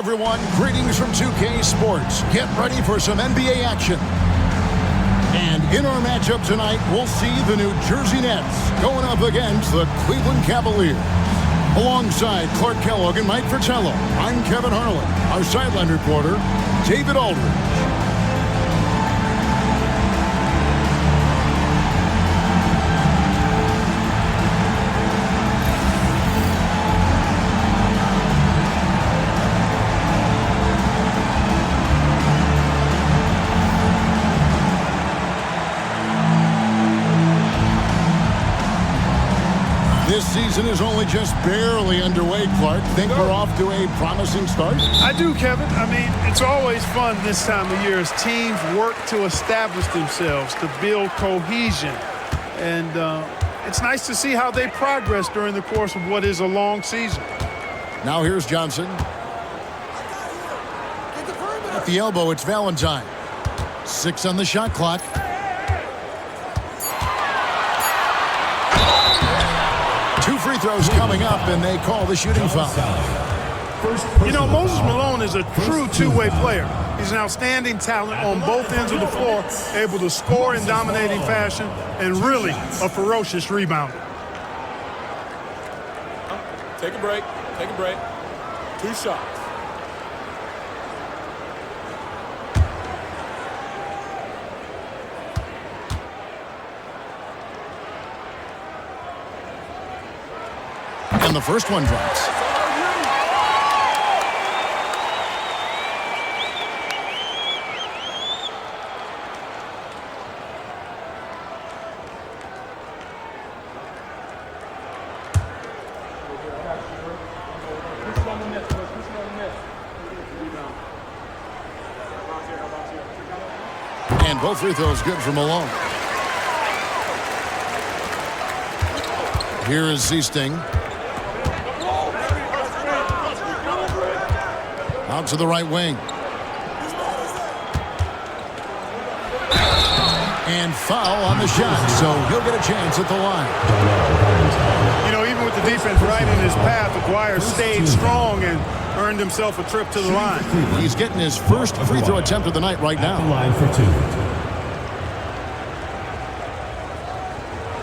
Everyone, greetings from 2K Sports. Get ready for some NBA action. And in our matchup tonight, we'll see the New Jersey Nets going up against the Cleveland Cavaliers. Alongside Clark Kellogg and Mike Fratello, I'm Kevin Harlan. Our sideline reporter, David Aldridge. This season is only just barely underway, Clark. Think we're off to a promising start? I do, Kevin. I mean, it's always fun this time of year as teams work to establish themselves, to build cohesion. And it's nice to see how they progress during the course of what is a long season. Now here's Johnson. At the elbow, it's Valentine. 6 on the shot clock. Two free throws coming up, and they call the shooting foul. You know, Moses Malone is a true two-way player. He's an outstanding talent on both ends of the floor, able to score in dominating fashion, and really a ferocious rebounder. Take a break. Take a break. 2 shots. And the first one drops. And both free throws good for Malone. Here is Seasting. Out to the right wing. And foul on the shot, so he'll get a chance at the line. You know, even with the defense right in his path, Aguirre stayed strong and earned himself a trip to the line. He's getting his first free throw attempt of the night right now. Line for 2.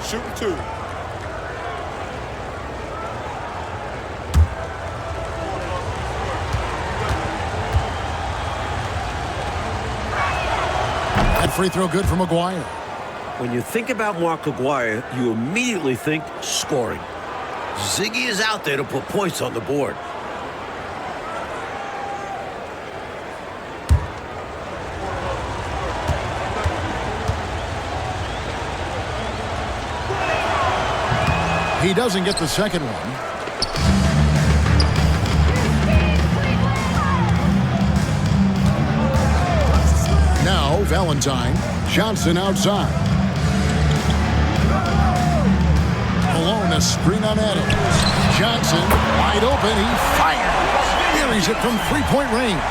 Shooting 2. Free throw good from Aguirre. When you think about Mark Aguirre, you immediately think scoring. Ziggy is out there to put points on the board. He doesn't get the second one. Now Valentine. Johnson outside. Malone, a screen on Adams. Johnson wide open. He fires. Buries it from three-point range.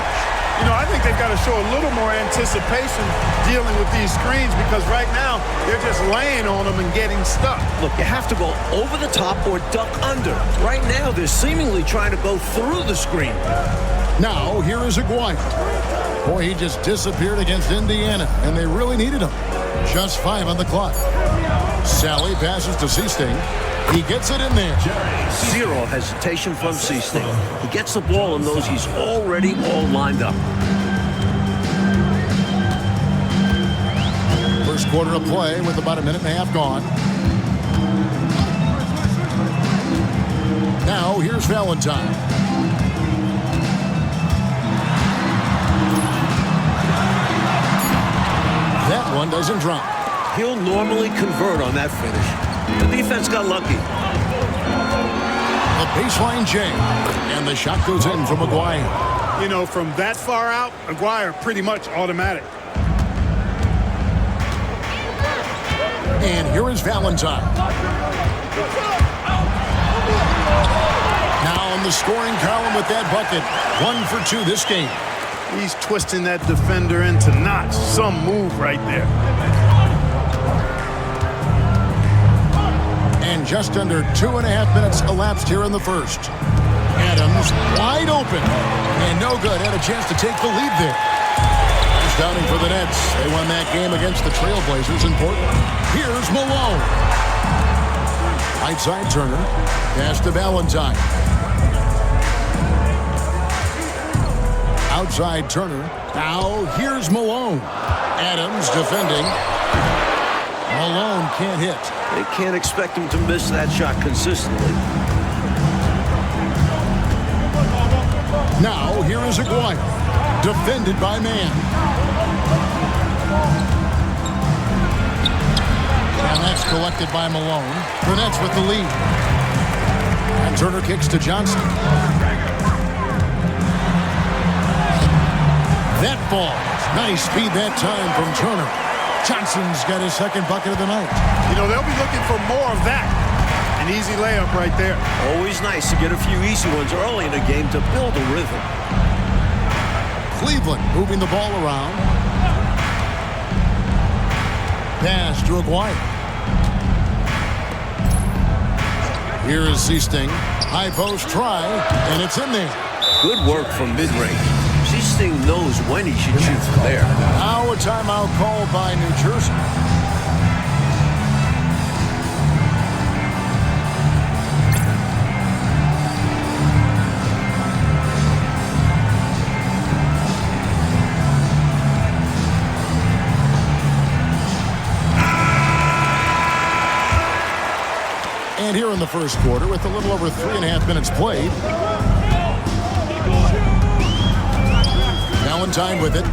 You know, I think they've got to show a little more anticipation dealing with these screens because right now they're just laying on them and getting stuck. Look, you have to go over the top or duck under. Right now, they're seemingly trying to go through the screen. Now, here is Aguirre. Boy, he just disappeared against Indiana, and they really needed him. Just 5 on the clock. Sally passes to Seasting. He gets it in there. Zero hesitation from Seasting. He gets the ball and knows he's already all lined up. First quarter of play with about a minute and a half gone. Now, here's Valentine. That one doesn't drop. He'll normally convert on that finish. The defense got lucky. The baseline J. And the shot goes in from Aguirre. You know, from that far out, Aguirre pretty much automatic. And here is Valentine. Now in the scoring column with that bucket. 1 for 2 this game. He's twisting that defender into knots. Some move right there. And just under 2.5 minutes elapsed here in the first. Adams wide open. And no good. Had a chance to take the lead there. First downing for the Nets. They won that game against the Trailblazers in Portland. Here's Malone. Right side Turner. Pass to Valentine. Outside Turner. Now here's Malone. Adams defending. Malone can't hit. They can't expect him to miss that shot consistently. Now here is Aguirre. Defended by Man. And that's collected by Malone. The Nets with the lead. And Turner kicks to Johnson. That ball. Nice speed that time from Turner. Johnson's got his second bucket of the night. You know, they'll be looking for more of that. An easy layup right there. Always nice to get a few easy ones early in a game to build a rhythm. Cleveland moving the ball around. Pass to Aguirre. Here is Seasting. High post try, and it's in there. Good work from mid-range. Seasting knows when he should shoot from there. Now a timeout called by New Jersey. And here in the first quarter, with a little over 3.5 minutes played, Valentine with it.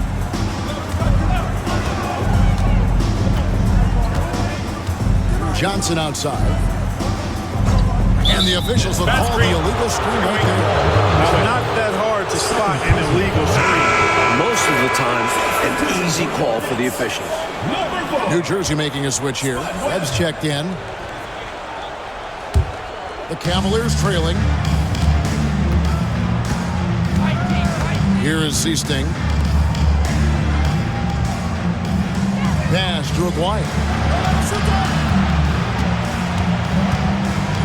Johnson outside. And the officials will call the illegal screen right there. Not that hard to spot an illegal screen. Most of the time, an easy call for the officials. New Jersey making a switch here. Webb's checked in. The Cavaliers trailing. Here is Seasting. Pass to Aguirre.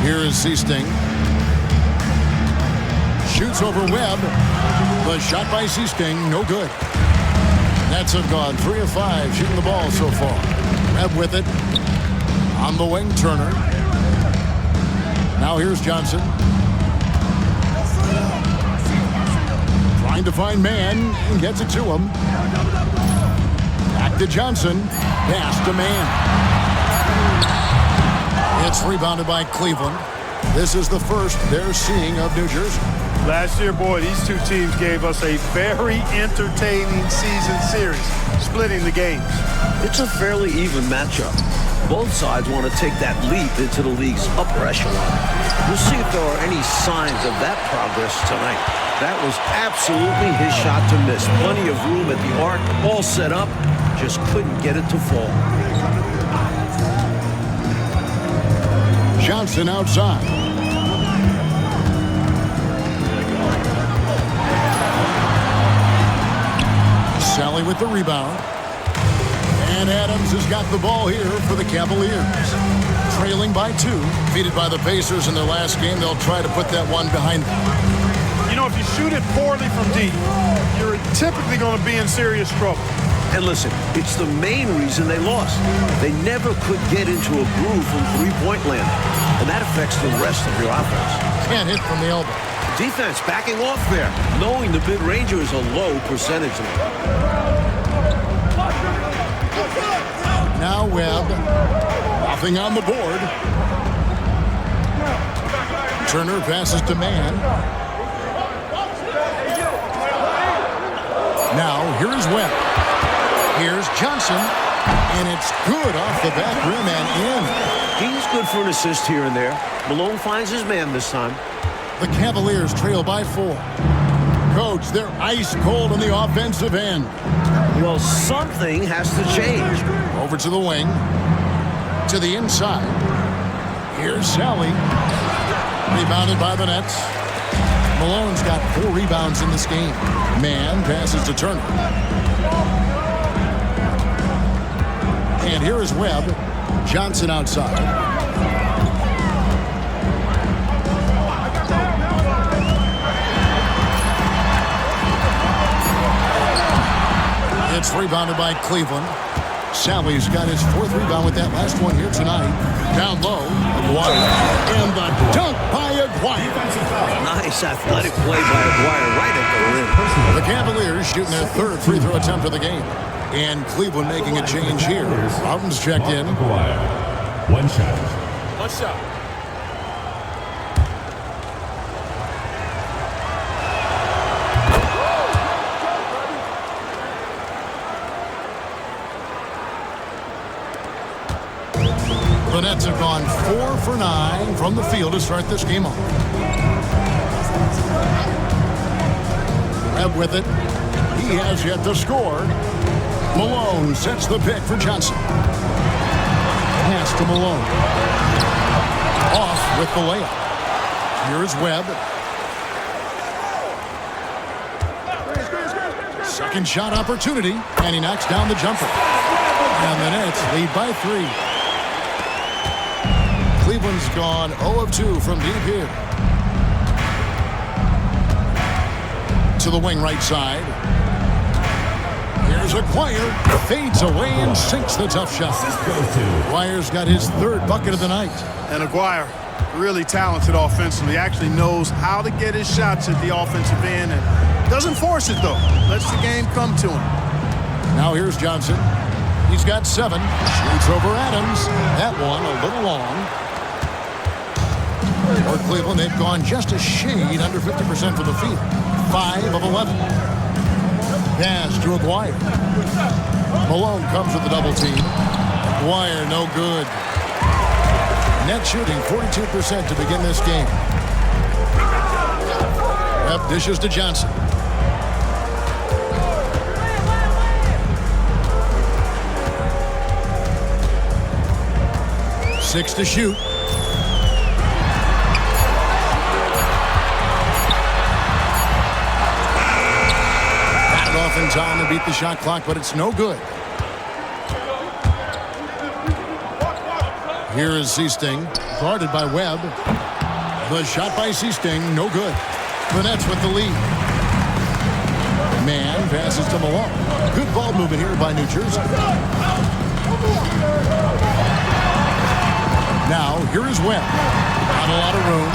Here is Seasting. Shoots over Webb. The shot by Seasting, no good. Nets have gone 3 of 5 shooting the ball so far. Webb with it. On the wing, Turner. Now here's Johnson. Trying to find Man and gets it to him. Back to Johnson. Pass to Man. It's rebounded by Cleveland. This is the first they're seeing of New Jersey. Last year, boy, these two teams gave us a very entertaining season series, splitting the games. It's a fairly even matchup. Both sides want to take that leap into the league's upper echelon. We'll see if there are any signs of that progress tonight. That was absolutely his shot to miss. Plenty of room at the arc, all set up, just couldn't get it to fall. Johnson outside. Sally with the rebound. And Adams has got the ball here for the Cavaliers. Trailing by 2. Defeated by the Pacers in their last game. They'll try to put that one behind them. You know, if you shoot it poorly from deep, you're typically going to be in serious trouble. And listen, it's the main reason they lost. They never could get into a groove from three-point land. And that affects the rest of your offense. Can't hit from the elbow. Defense backing off there, knowing the mid-ranger is a low percentage. Now Webb. Nothing on the board. Turner passes to Man. Now here's Webb. Here's Johnson. And it's good off the back rim and in. He's good for an assist here and there. Malone finds his man this time. The Cavaliers trail by 4. Coach, they're ice cold on the offensive end. Well, something has to change. Over to the wing. To the inside. Here's Sally. Rebounded by the Nets. Malone's got 4 rebounds in this game. Man passes to Turner. And here is Webb. Johnson outside. it's rebounded by Cleveland. Sally's got his 4th rebound with that last one here tonight. Down low, Aguirre. And the dunk by Aguirre. Nice athletic play by Aguirre right at the rim. The Cavaliers shooting their 3rd free throw attempt of the game. And Cleveland making a change here. Houghton's checked in. One shot. One shot. The Nets have gone 4 for 9 from the field to start this game off. Webb with it. He has yet to score. Malone sets the pick for Johnson. Pass to Malone. Off with the layup. Here's Webb. Second shot opportunity, and he knocks down the jumper. And the Nets lead by 3. Cleveland's gone 0 of 2 from deep here. To the wing right side. Here's Aguirre. Fades away and sinks the tough shot. Aguirre's got his 3rd bucket of the night. And Aguirre, really talented offensively. Actually knows how to get his shots at the offensive end and doesn't force it, though. Lets the game come to him. Now here's Johnson. He's got 7. Shoots over Adams. That one a little long. For Cleveland, they've gone just a shade under 50% from the field. 5 of 11. Pass to Aguirre. Malone comes with the double team. Aguirre, no good. Net shooting 42% to begin this game. Webb dishes to Johnson. Six to shoot. In time to beat the shot clock, but it's no good. Here is Seasting, guarded by Webb. The shot by Seasting, no good. The Nets with the lead. Man passes to Malone. Good ball movement here by New Jersey. Now, here is Webb. Not a lot of room.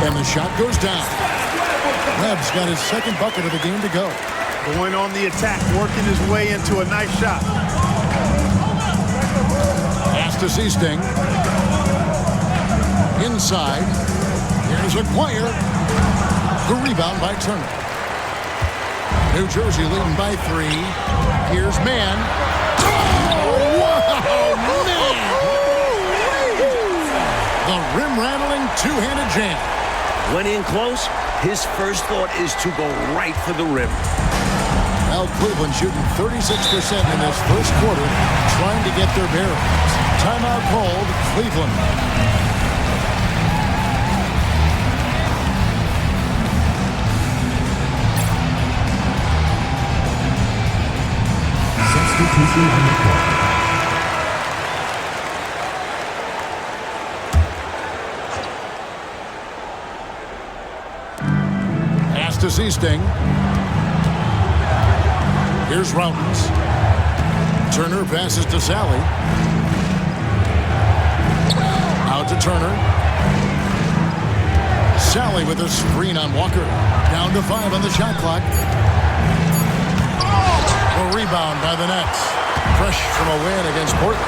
And the shot goes down. Webb's got his 2nd bucket of the game to go. Going on the attack, working his way into a nice shot. Pass to Seasting. Inside. Here's Aguirre. The rebound by Turner. New Jersey leading by 3. Here's Mann. Oh, wow, man! The rim-rattling two-handed jam. When in close, his first thought is to go right for the rim. Well, Cleveland shooting 36% in this first quarter, trying to get their bearings. Timeout called, Cleveland. Substitution on the court. Pass to Seasting. Here's Routens. Turner passes to Sally. Out to Turner. Sally with a screen on Walker. Down to 5 on the shot clock. A rebound by the Nets. Fresh from a win against Portland.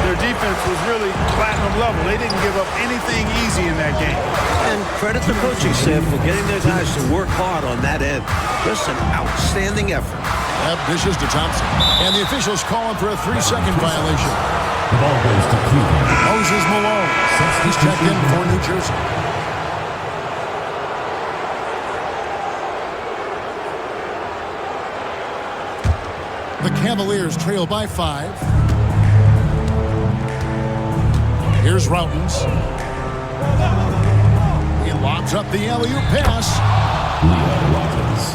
Their defense was really platinum level. They didn't give up anything easy in that game. And credit the coaching staff for getting their guys to work hard on that end. Just an outstanding effort. Webb dishes to Thompson. And the officials call him for a 3-second violation. The ball goes to Cleveland. Moses Malone. He's checked in for New Jersey. The Cavaliers trail by 5. Here's Routens. He lobs up the alley-oop pass. Leo Routens.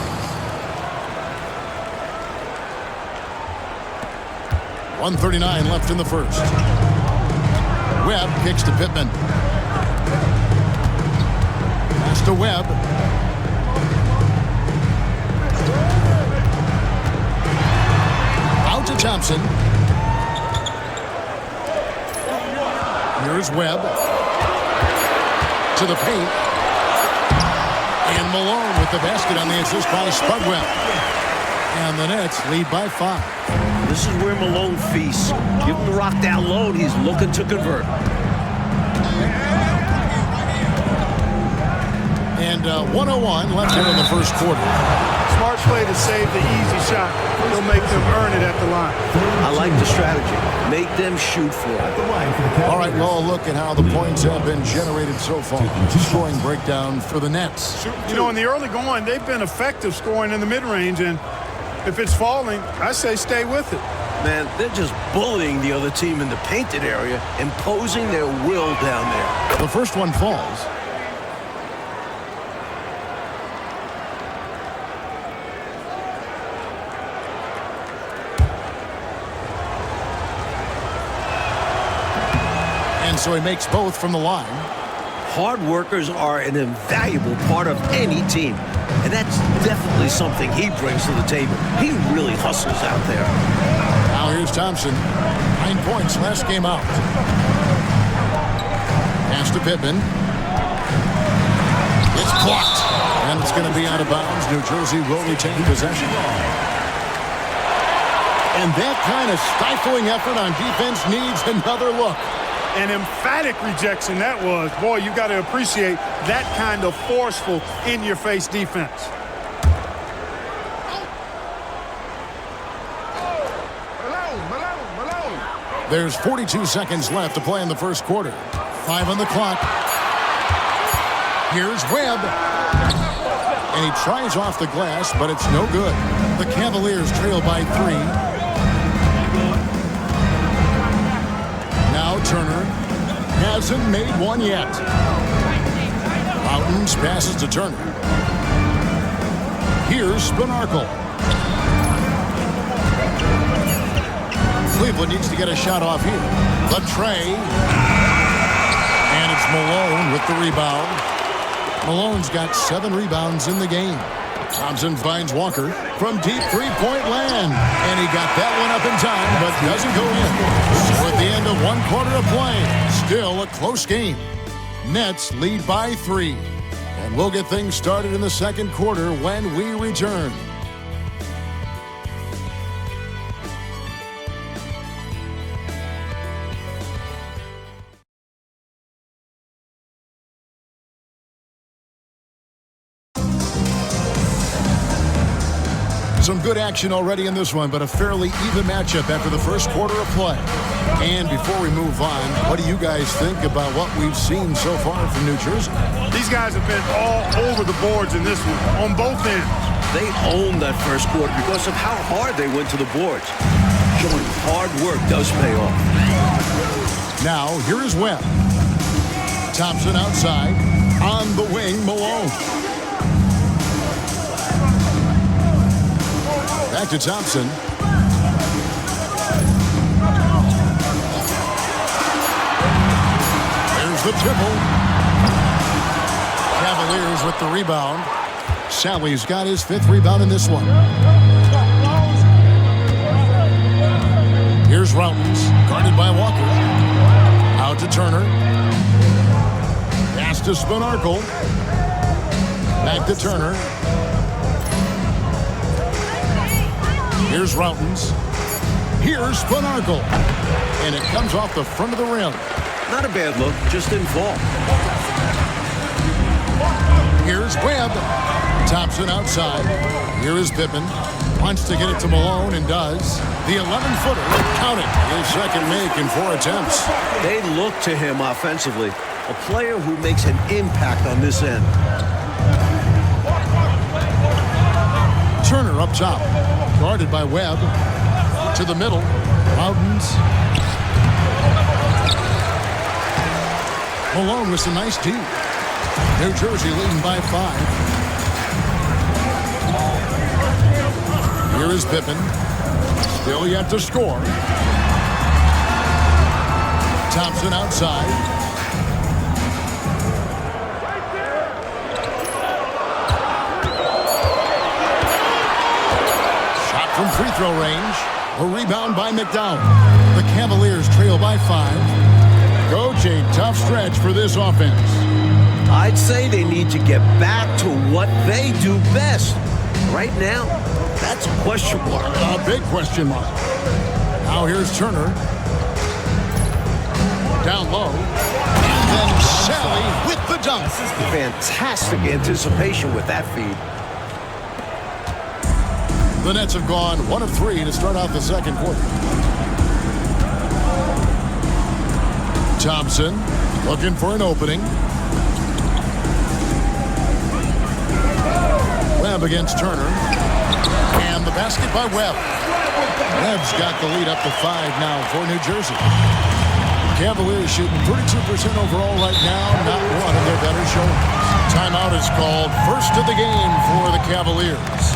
1:39 left in the first. Webb kicks to Pittman. Pass to Webb. Thompson. Here's Webb. To the paint. And Malone with the basket on the assist by Spudwell. And the Nets lead by 5. This is where Malone feasts. Give him the rock down low, and he's looking to convert. And 1:01 left here in the first quarter. Smart play to save the easy shot. He'll make them earn it at the line. I like the strategy. Make them shoot for it. All right, well, look at how the points have been generated so far. Scoring breakdown for the Nets. You know, in the early going, they've been effective scoring in the mid-range, and if it's falling, I say stay with it. Man, they're just bullying the other team in the painted area, imposing their will down there. The first one falls. And so he makes both from the line. Hard workers are an invaluable part of any team. And that's definitely something he brings to the table. He really hustles out there. Now here's Thompson. 9 points last game out. Pass to Pittman. It's blocked. And it's going to be out of bounds. New Jersey will retain possession. And that kind of stifling effort on defense needs another look. An emphatic rejection that was. Boy, you got to appreciate that kind of forceful, in-your-face defense. There's 42 seconds left to play in the first quarter. 5 on the clock. Here's Webb. And he tries off the glass, but it's no good. The Cavaliers trail by 3. Now Turner hasn't made one yet. Mountains passes to Turner. Here's Spinarkle. Cleveland needs to get a shot off here. The tray. And it's Malone with the rebound. Malone's got 7 rebounds in the game. Thompson finds Walker from deep three-point land. And he got that one up in time, but doesn't go in. So at the end of 1 quarter of play, still a close game. Nets lead by 3. And we'll get things started in the second quarter when we return. Some good action already in this one, but a fairly even matchup after the first quarter of play. And before we move on, what do you guys think about what we've seen so far from New Jersey? These guys have been all over the boards in this one, on both ends. They owned that first quarter because of how hard they went to the boards. Showing hard work does pay off. Now, here is Webb. Thompson outside. On the wing, Malone. Back to Thompson. There's the triple. Cavaliers with the rebound. Sally's got his 5th rebound in this one. Here's Routens, guarded by Walker. Out to Turner. Pass to Spinarkle. Back to Turner. Here's Routens. Here's Spinarkle. And it comes off the front of the rim. Not a bad look, just didn't fall. Here's Webb. Thompson outside. Here is Pittman. Wants to get it to Malone and does. The 11-footer. Count it. His second make in 4 attempts. They look to him offensively. A player who makes an impact on this end. Turner up top. Guarded by Webb. To the middle. Mountains. Malone with some nice D. New Jersey leading by 5. Here is Pippen. Still yet to score. Thompson outside. Shot from free throw range. A rebound by McDowell. The Cavaliers trail by 5. Coach, a tough stretch for this offense. I'd say they need to get back to what they do best. Right now, that's a question mark. A big question mark. Now here's Turner. Down low. And then Sally with the dunk. Fantastic anticipation with that feed. The Nets have gone 1 of 3 to start out the second quarter. Thompson looking for an opening. Webb against Turner. And the basket by Webb. Webb's got the lead up to 5 now for New Jersey. Cavaliers shooting 32% overall right now. Not one of their better showings. Timeout is called. First of the game for the Cavaliers.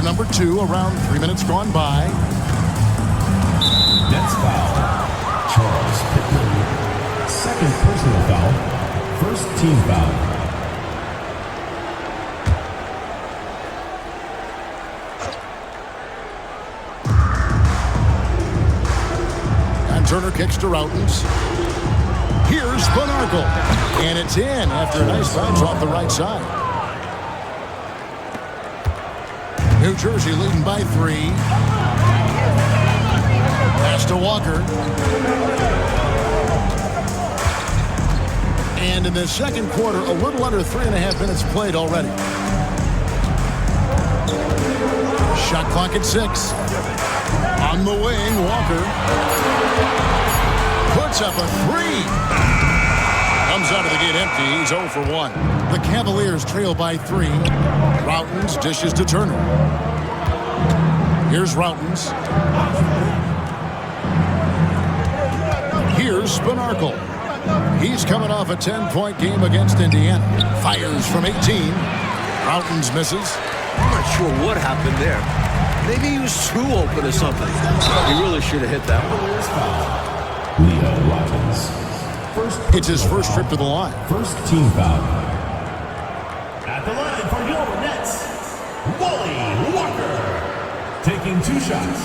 Number 2, around 3 minutes gone by. Nets foul. Charles Pittman. Second personal foul. First team foul. And Turner kicks to Routens. Here's Bonargle. And it's in after a nice bounce off the right side. New Jersey leading by 3. Pass to Walker. And in the second quarter, a little under 3.5 minutes played already. Shot clock at 6. On the wing, Walker puts up a 3. Comes out of the gate empty. He's 0 for 1. The Cavaliers trail by 3. Routens dishes to Turner. Here's Routens. Here's Spanarkel. He's coming off a 10-point game against Indiana. Fires from 18. Routens misses. I'm not sure what happened there. Maybe he was too open or something. He really should have hit that one. Leo Routens. It's his first trip to the line. First team foul. At the line for your Nets, Wally Walker. Taking 2 shots.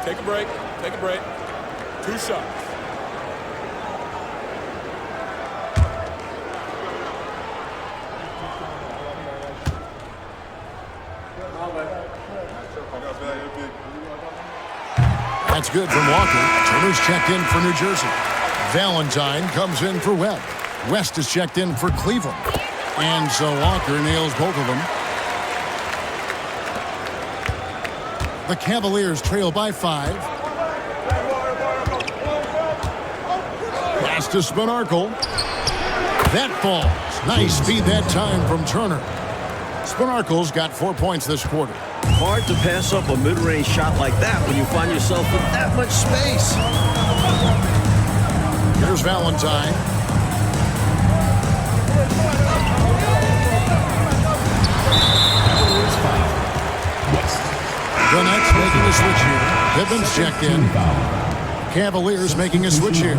Take a break. Take a break. 2 shots. That's good from Walker. Turner's checked in for New Jersey. Valentine comes in for Webb. West is checked in for Cleveland. And so Walker nails both of them. The Cavaliers trail by 5. Pass to Spanarkel. That falls. Nice speed that time from Turner. Spanarkel's got 4 points this quarter. Hard to pass up a mid-range shot like that when you find yourself with that much space. Here's Valentine. The Nets making a switch here. Pittman's checked in. Cavaliers making a switch here.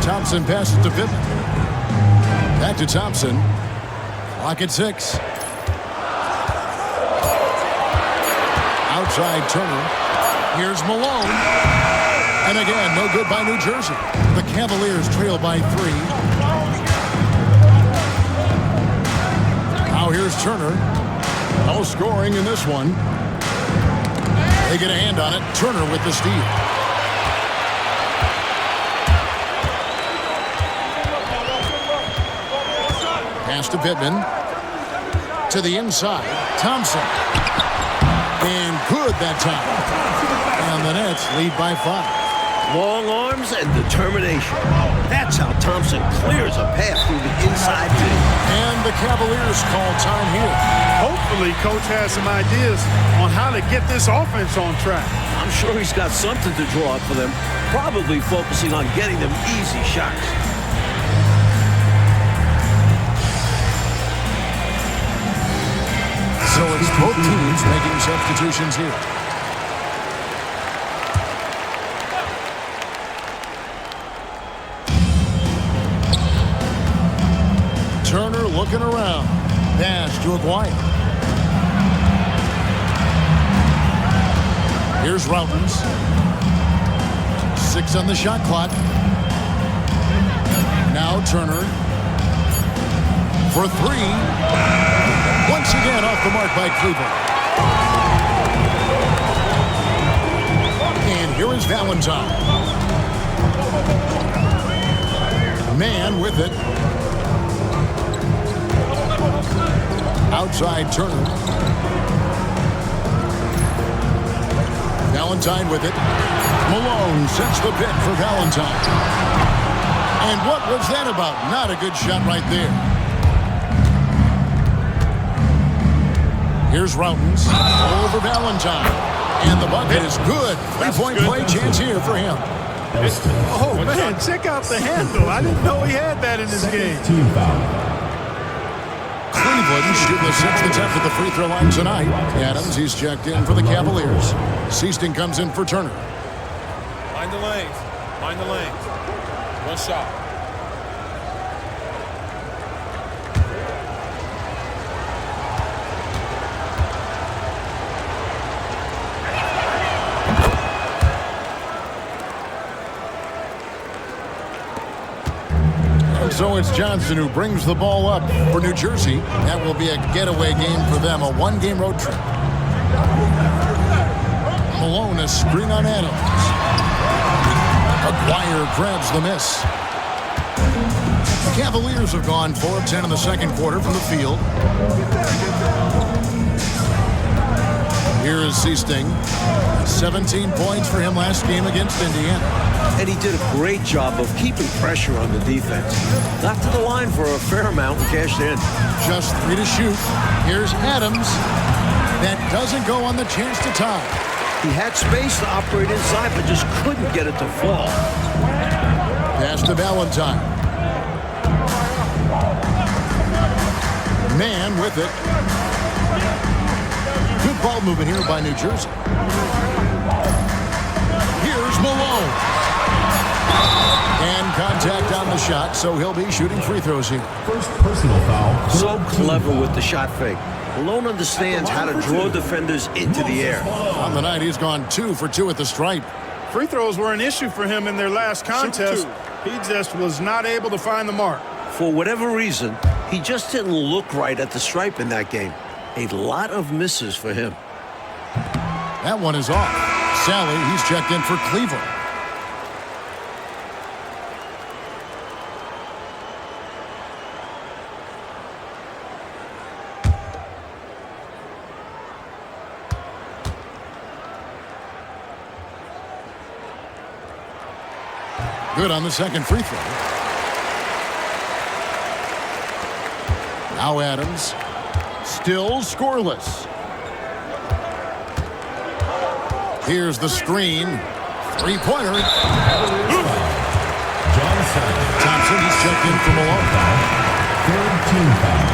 Thompson passes to Pittman. Back to Thompson. Clock at 6. Outside Turner. Here's Malone. And again, no good by New Jersey. The Cavaliers trail by 3. Now here's Turner. No scoring in this one. They get a hand on it. Turner with the steal. Pass to Pittman. To the inside. Thompson. And good that time. And the Nets lead by 5. Long arms and determination. That's how Thompson clears a path through the inside D. And the Cavaliers call time here. Hopefully, Coach has some ideas on how to get this offense on track. I'm sure he's got something to draw up for them, probably focusing on getting them easy shots. So it's both teams making substitutions here. Turner looking around. Pass to Aguirre. Here's Routens. 6 on the shot clock. Now Turner. For 3. Once again off the mark by Cleveland. And here is Valentine. Man with it. Outside Turner. Valentine with it. Malone sets the pick for Valentine. And what was that about? Not a good shot right there. Here's Routens over Valentine. And the bucket is good. 3-point play chance here for him. Oh, man, check out the handle. I didn't know he had that in this game. Team foul. Cleveland shooting the 6th attempt at the free throw line tonight. Adams, he's checked in for the Cavaliers. Seaston comes in for Turner. Mind the lanes. Mind the lanes. One shot. So it's Johnson who brings the ball up for New Jersey. That will be a getaway game for them, a one-game road trip. Malone, a screen on Adams. Aguirre grabs the miss. The Cavaliers have gone 4 of 10 in the second quarter from the field. Here is Seasting. 17 points for him last game against Indiana. And he did a great job of keeping pressure on the defense. Got to the line for a fair amount and cashed in. Just 3 to shoot. Here's Adams. That doesn't go on the chance to tie. He had space to operate inside, but just couldn't get it to fall. Pass to Valentine. Man with it. Good ball movement here by New Jersey. Here's Malone. And contact on the shot, so he'll be shooting free throws here. First personal foul. So clever with the shot fake. Malone understands how to draw defenders into the air. On the night, he's gone 2 for 2 at the stripe. Free throws were an issue for him in their last contest. He just was not able to find the mark. For whatever reason, he just didn't look right at the stripe in that game. A lot of misses for him. That one is off. Sally, he's checked in for Cleveland. Good on the second free throw. Now Adams. Still scoreless. Here's the screen. Three-pointer. Thompson, he's checked in for Malone. Third team foul.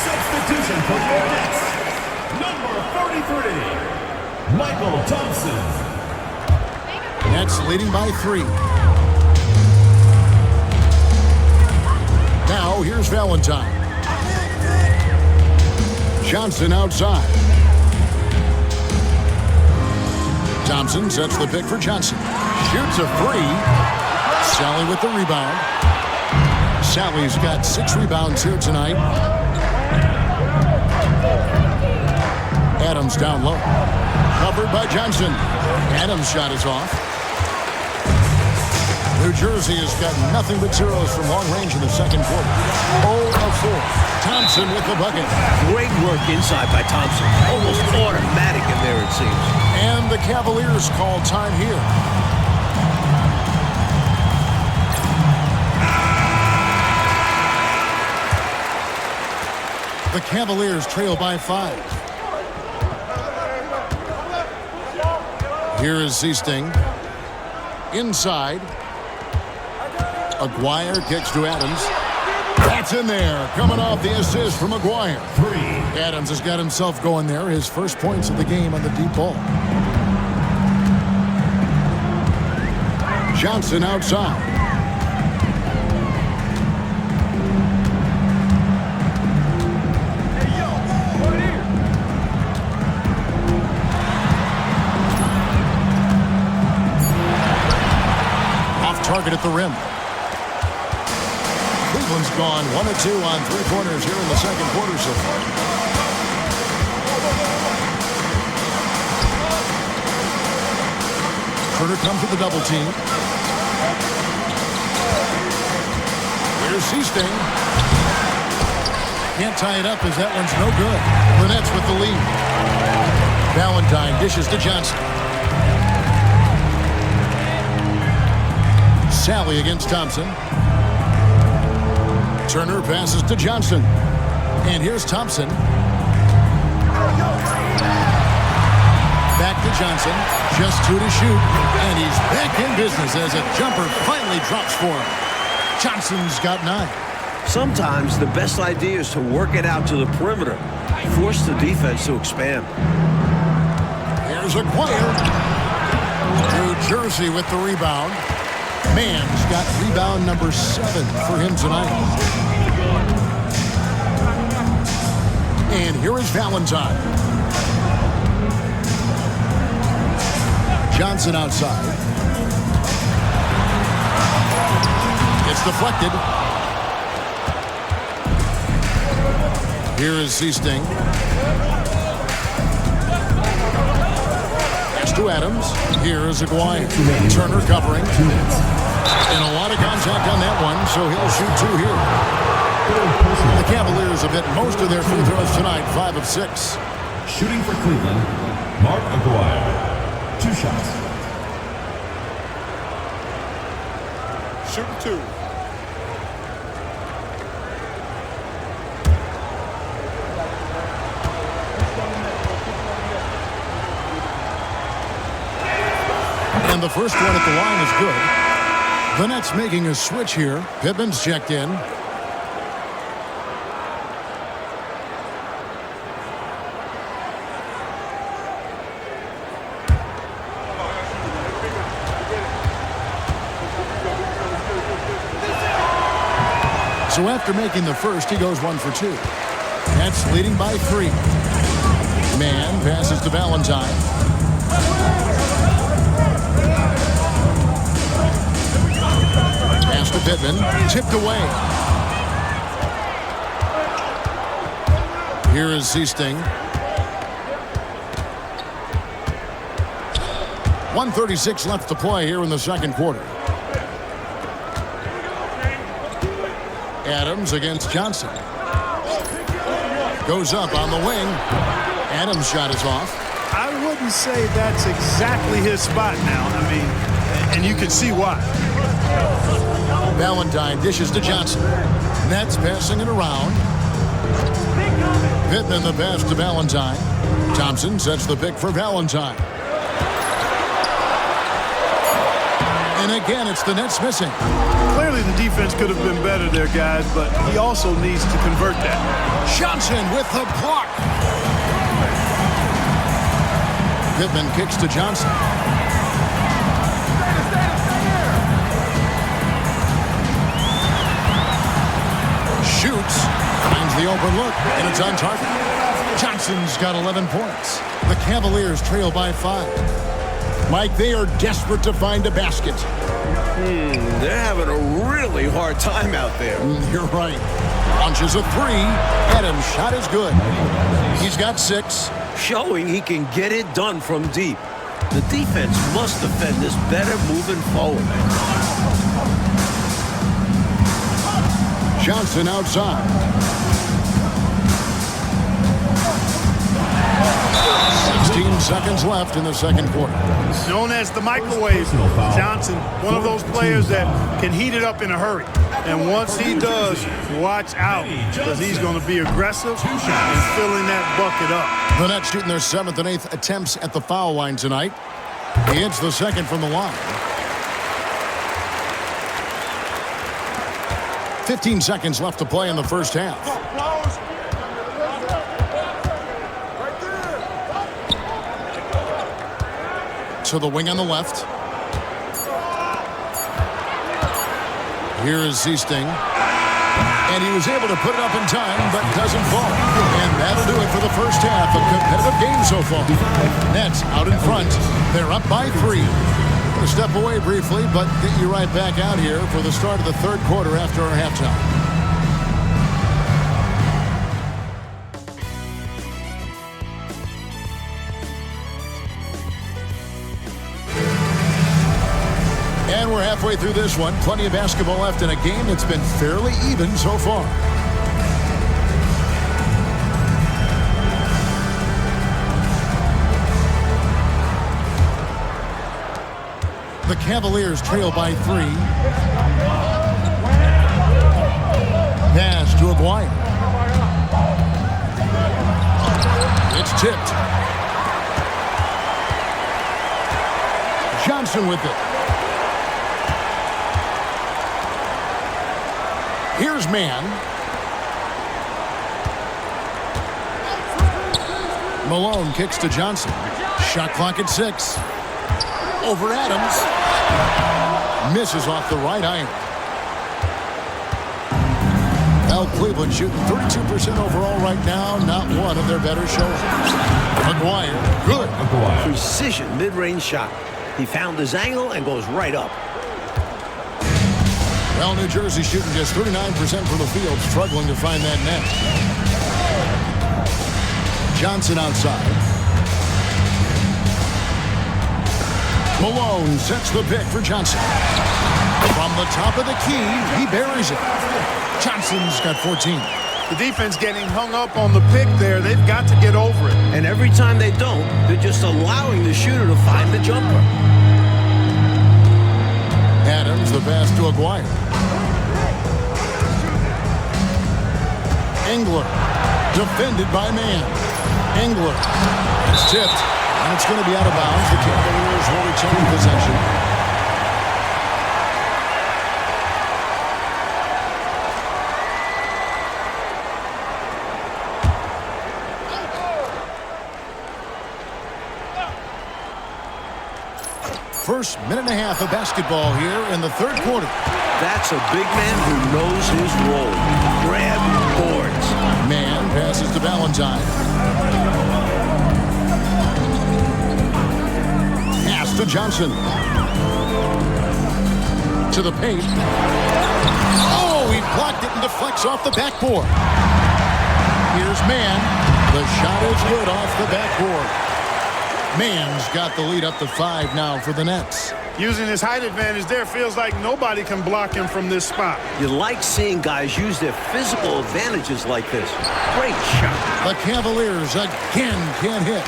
Substitution for the Nets. Number 33, Michael Thompson. Nets leading by 3. Now here's Valentine. Johnson outside. Thompson sets the pick for Johnson. Shoots a 3. Sally with the rebound. Sally's got 6 rebounds here tonight. Adams down low. Covered by Johnson. Adams' shot is off. New Jersey has got nothing but zeros from long range in the second quarter. 0 of 4. Thompson with the bucket. Great work inside by Thompson. Almost automatic in there, it seems. And the Cavaliers call time here. The Cavaliers trail by 5. Here is Seasting. Inside. Aguirre kicks to Adams. That's in there. Coming off the assist from Aguirre. 3. Adams has got himself going there. His first points of the game on the deep ball. Johnson outside. Off target at the rim. Cleveland's gone 1 of 2 on three-pointers here in the second quarter so far. Turner comes with the double team. Here's Seasting. Can't tie it up as that one's no good. The Nets with the lead. Valentine dishes to Johnson. Sally against Thompson. Turner passes to Johnson. And here's Thompson. Back to Johnson. Just 2 to shoot. And he's back in business as a jumper finally drops for him. Johnson's got 9. Sometimes the best idea is to work it out to the perimeter. Force the defense to expand. Here's Aguirre. New Jersey with the rebound. Mann's got rebound number 7 for him tonight. And here is Valentine. Johnson outside. It's deflected. Here is Seasting. Pass to Adams. Here is Aguirre. Turner covering. And a lot of contact on that one, so he'll shoot 2 here. The Cavaliers have hit most of their free throws tonight, 5 of 6. Shooting for Cleveland, Mark Aguirre. 2 shots. Shooting 2. And the first one at the line is good. The Nets making a switch here. Pittman's checked in. So after making the first, he goes 1 for 2. Nets leading by 3. Mann passes to Valentine. Pass to Pittman. Tipped away. Here is Seasting. 1:36 left to play here in the second quarter. Adams against Johnson. Goes up on the wing. Adams' shot is off. I wouldn't say that's exactly his spot now. I mean, and you can see why. Valentine dishes to Johnson. Nets passing it around. Pittman the pass to Valentine. Thompson sets the pick for Valentine. And again, it's the Nets missing. Clearly, the defense could have been better there, guys, but he also needs to convert that. Johnson with the block. Pittman kicks to Johnson. Shoots. Finds the open look, and it's on target. Johnson's got 11 points. The Cavaliers trail by 5. Mike, they are desperate to find a basket. They're having a really hard time out there. You're right. Launches a 3. Adams' shot is good. He's got 6. Showing he can get it done from deep. The defense must defend this better moving forward. Johnson outside. 16 seconds left in the second quarter. Known as the microwave, Johnson, one of those players that can heat it up in a hurry. And once he does, watch out, because he's going to be aggressive and filling that bucket up. The Nets shooting their 7th and 8th attempts at the foul line tonight. He hits the second from the line. 15 seconds left to play in the first half. To the wing on the left. Here is Zeesting. And he was able to put it up in time, but doesn't fall. And that'll do it for the first half. A competitive game so far. Nets out in front. They're up by 3. We'll step away briefly, but get you right back out here for the start of the third quarter after our halftime. And we're halfway through this one. Plenty of basketball left in a game that's been fairly even so far. The Cavaliers trail by 3. Pass to Aguirre. It's tipped. Johnson with it. Here's Mann. Malone kicks to Johnson. Shot clock at 6. Over Adams. Misses off the right iron. Well, Cleveland shooting 32% overall right now. Not one of their better showings. Aguirre. Good. Precision mid-range shot. He found his angle and goes right up. Well, New Jersey shooting just 39% from the field, struggling to find that net. Johnson outside. Malone sets the pick for Johnson. From the top of the key, he buries it. Johnson's got 14. The defense getting hung up on the pick there. They've got to get over it. And every time they don't, they're just allowing the shooter to find the jumper. Adams, the pass to Aguirre. Engler, defended by Mann. Engler, it's tipped, and it's going to be out of bounds. The Cavaliers will retain possession. First minute and a half of basketball here in the third quarter. That's a big man who knows his role. Grab boards. Mann passes to Valentine. Pass to Johnson. To the paint. Oh, he blocked it and deflects off the backboard. Here's Mann. The shot is good off the backboard. Mann's got the lead up to 5 now for the Nets. Using his height advantage there, feels like nobody can block him from this spot. You like seeing guys use their physical advantages like this. Great shot. The Cavaliers again can't hit.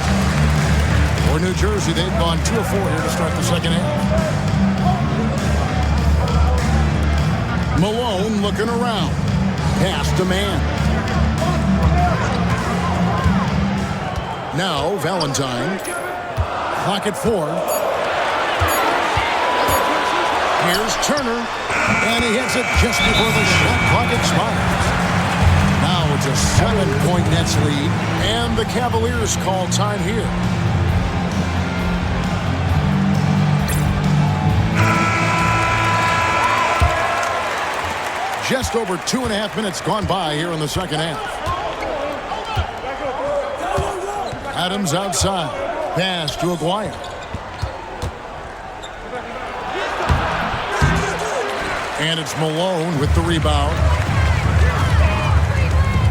For New Jersey, they've gone 2 of 4 here to start the second half. Malone looking around. Pass to Mann. Now Valentine. Clock at 4. Here's Turner. And he hits it just before the shot clock expires. Now it's a 7-point Nets lead. And the Cavaliers call time here. Just over 2.5 minutes gone by here in the second half. Adams outside. Pass to Aguirre. And it's Malone with the rebound.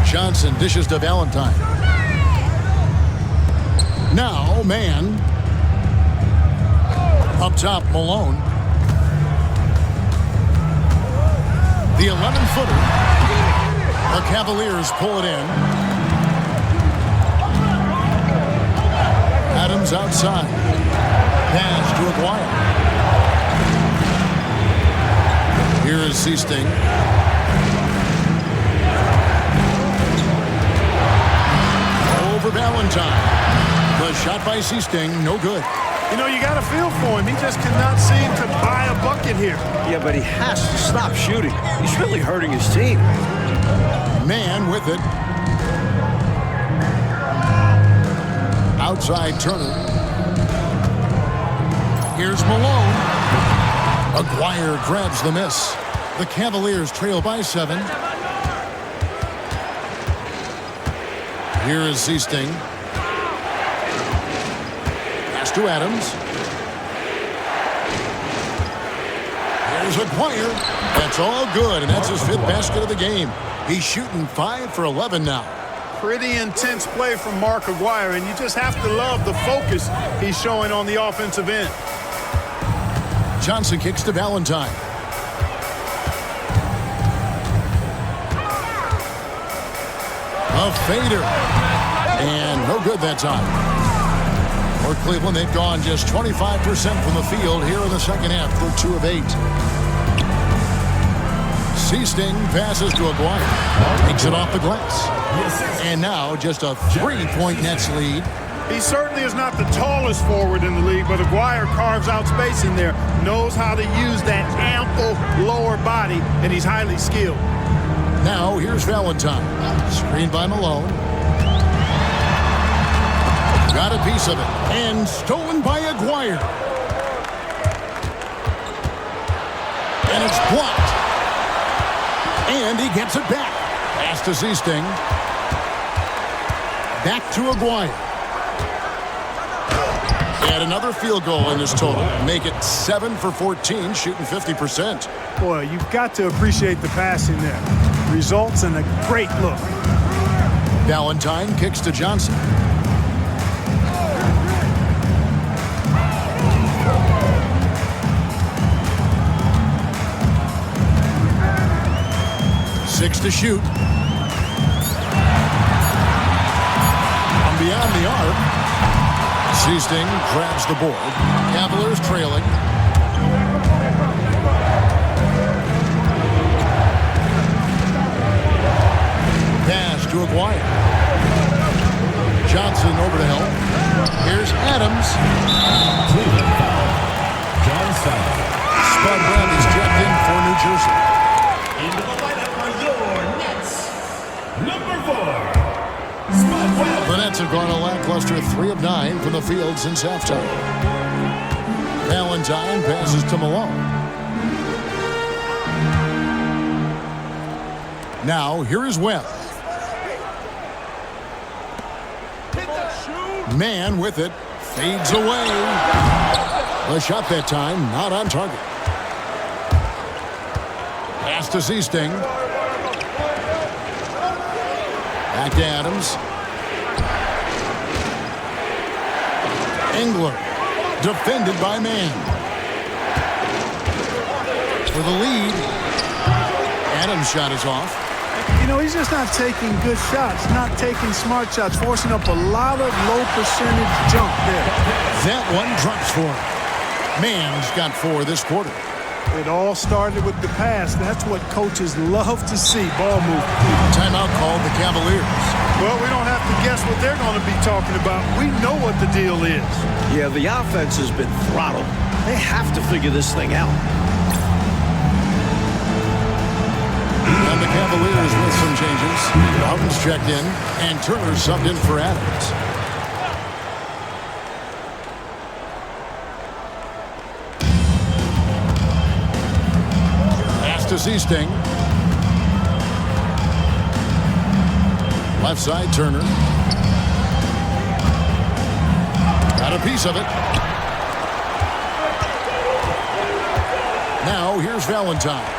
Johnson dishes to Valentine. Now Mann. Up top, Malone. The 11-footer. Cavaliers pull it in. Adams outside. Pass to Aguirre. Here is Seasting. Over Valentine. The shot by Seasting, no good. You know, you got a feel for him. He just cannot seem to buy a bucket here. Yeah, but he has to stop shooting. He's really hurting his team. Man with it. Outside Turner. Here's Malone. Aguirre grabs the miss. The Cavaliers trail by 7. Here is Seasting. Pass to Adams. Here's Aguirre. That's all good, and that's his 5th basket of the game. He's shooting 5 for 11 now. Pretty intense play from Mark Aguirre, and you just have to love the focus he's showing on the offensive end. Johnson kicks to Valentine. A fader. And no good that time. For Cleveland, they've gone just 25% from the field here in the second half. They're 2 of 8. Seasting passes to Aguirre. Takes it off the glass. And now just a 3-point Nets lead. He certainly is not the tallest forward in the league, but Aguirre carves out space in there, knows how to use that ample lower body, and he's highly skilled. Now here's Valentine. Screened by Malone. Got a piece of it. And stolen by Aguirre. And it's blocked. And he gets it back. Pass to Seasting. Back to Aguirre. And another field goal in this total. Make it 7 for 14, shooting 50%. Boy, you've got to appreciate the passing there. Results in a great look. Valentine kicks to Johnson. Six to shoot. From beyond the arc. Seasting grabs the board. Cavaliers trailing. Pass to Aguirre. Johnson over to help. Here's Adams. Cleveland foul. Johnson. Spud Bradley's checked in for New Jersey. Into the lineup for your Nets. Number 4. Spud Bradley. The Nets have gone a lackluster 3 of 9 from the field since halftime. Valentine passes to Malone. Now, here is Webb. Man with it. Fades away. The shot that time, not on target. Pass to Seasting. Back to Adams. Engler. Defended by Man. For the lead. Adams' shot is off. You know, he's just not taking good shots, not taking smart shots, forcing up a lot of low percentage jump there. That one drops for him. Man's got 4 this quarter. It all started with the pass. That's what coaches love to see, ball movement. Timeout called the Cavaliers. Well, we don't have to guess what they're going to be talking about. We know what the deal is. Yeah, the offense has been throttled. They have to figure this thing out. And the Cavaliers with some changes. Houghton's checked in, and Turner subbed in for Adams. Pass to Seasting. Left side, Turner. Got a piece of it. Now, here's Valentine.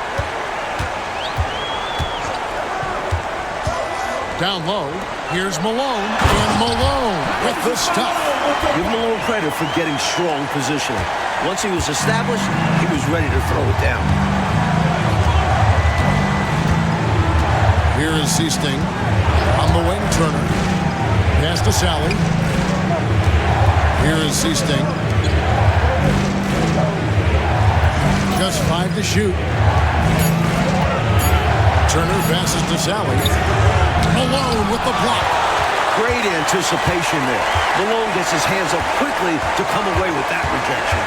Down low, here's Malone, and Malone with the stuff. Give Malone credit for getting strong positioning. Once he was established, he was ready to throw it down. Here is Seasting. On the wing, Turner. Pass to Sally. Here is Seasting. Just 5 to shoot. Turner passes to Sally. Malone with the block. Great anticipation there. Malone gets his hands up quickly to come away with that rejection.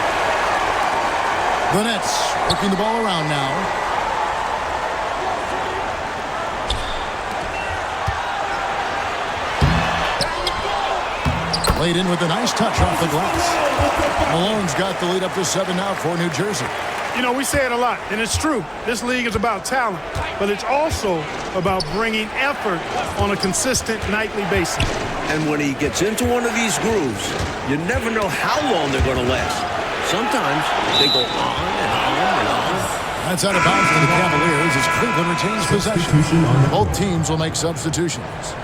The Nets working the ball around now. Laid in with a nice touch off the glass. Malone's got the lead up to 7 now for New Jersey. You know, we say it a lot, and it's true. This league is about talent, but it's also about bringing effort on a consistent nightly basis. And when he gets into one of these grooves, you never know how long they're going to last. Sometimes they go on and on and on. That's out of bounds for the Cavaliers as Cleveland retains possession. Both teams will make substitutions.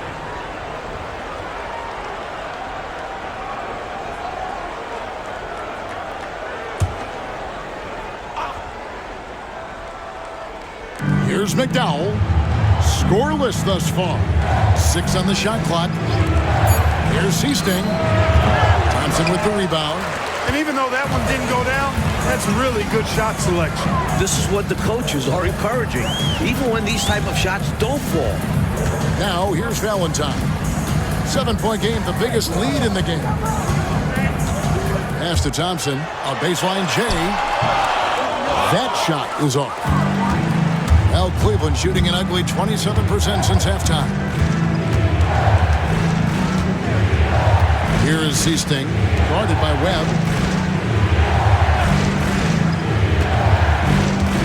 Here's McDowell. Scoreless thus far. 6 on the shot clock. Here's Seasting. Thompson with the rebound. And even though that one didn't go down, that's really good shot selection. This is what the coaches are encouraging, even when these type of shots don't fall. Now, here's Valentine. 7-point game, the biggest lead in the game. Pass to Thompson. A baseline J. That shot is off. Well, Cleveland shooting an ugly 27% since halftime. Here is Seasting, guarded by Webb.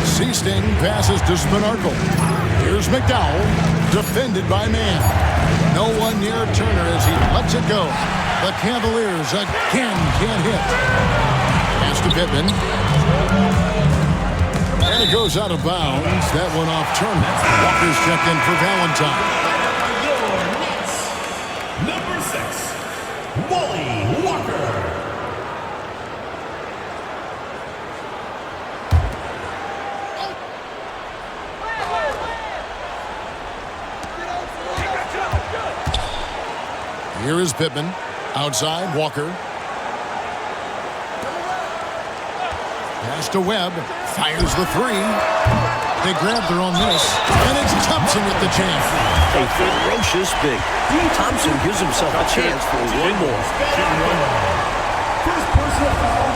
Seasting passes to Spinarkle. Here's McDowell, defended by Mann. No one near Turner as he lets it go. The Cavaliers again can't hit. Pass to Pittman. And it goes out of bounds. That one off Turner. Walker's checked in for Valentine. Number 6, Wally Walker. Here is Pittman. Outside, Walker. Pass to Webb. Fires the 3. They grab their own miss. And it's Thompson with the jam. A ferocious big. Thompson gives himself a chance for one more. First personal foul.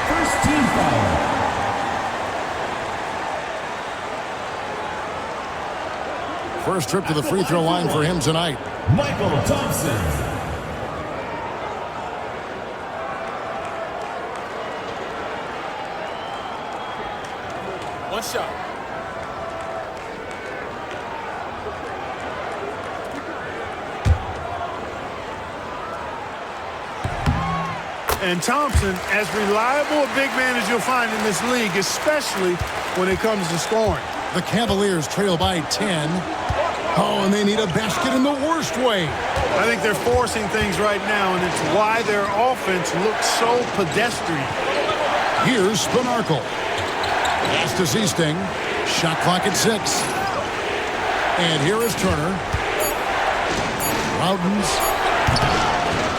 First team foul. First trip to the free throw line for him tonight. Michael Thompson. One shot. And Thompson, as reliable a big man as you'll find in this league, especially when it comes to scoring. The Cavaliers trail by 10. Oh, and they need a basket in the worst way. I think they're forcing things right now, and it's why their offense looks so pedestrian. Here's Spinarkle. Pass to Seasting. Shot clock at 6. And here is Turner. Loudens.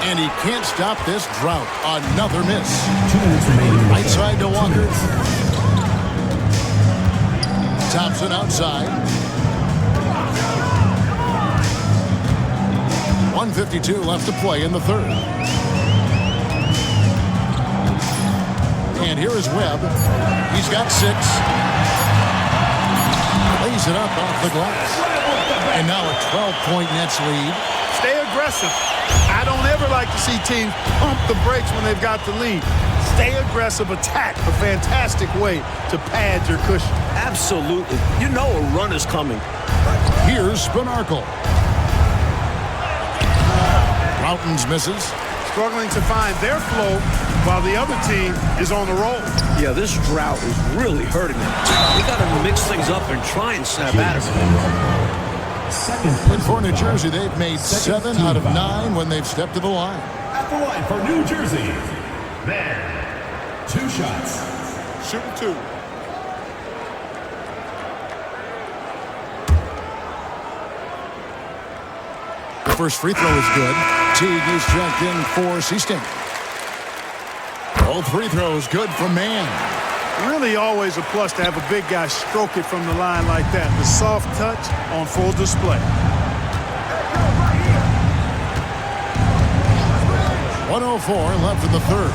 And he can't stop this drought. Another miss. 2 minutes remaining. Right side to Walker. Thompson outside. 1:52 left to play in the third. And here is Webb. He's got 6. Lays it up off the glass. And now a 12-point Nets lead. Stay aggressive. I don't ever like to see teams pump the brakes when they've got the lead. Stay aggressive, attack. A fantastic way to pad your cushion. Absolutely. You know a run is coming. Here's Spinarkle. Mountains misses. Struggling to find their flow while the other team is on the roll. Yeah, this drought is really hurting them. They got to mix things up and try and snap out of it. And for New Jersey, they've made 7 out of 9 when they've stepped to the line. At the line for New Jersey, Mann. 2 shots. Shooting 2. 1 The first free throw is good. Teague is checked in for Seasting. Both free throws good for Mann. Really always a plus to have a big guy stroke it from the line like that. The soft touch on full display. 1:04 left in the third.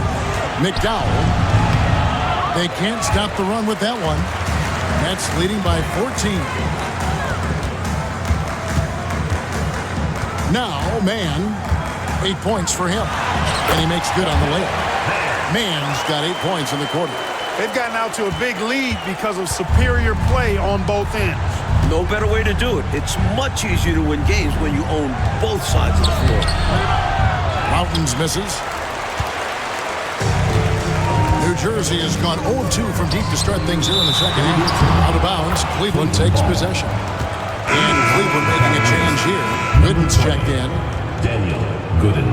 McDowell. They can't stop the run with that one. Nets leading by 14. Now, Mann. 8 points for him. And he makes good on the layup. Mann's got 8 points in the quarter. They've gotten out to a big lead because of superior play on both ends. No better way to do it. It's much easier to win games when you own both sides of the floor. Mountains misses. New Jersey has gone 0-2 from deep to start things here in the second half. Out of bounds, Cleveland takes possession. And Cleveland making a change here. Gooden's checked in. Daniel Gooden.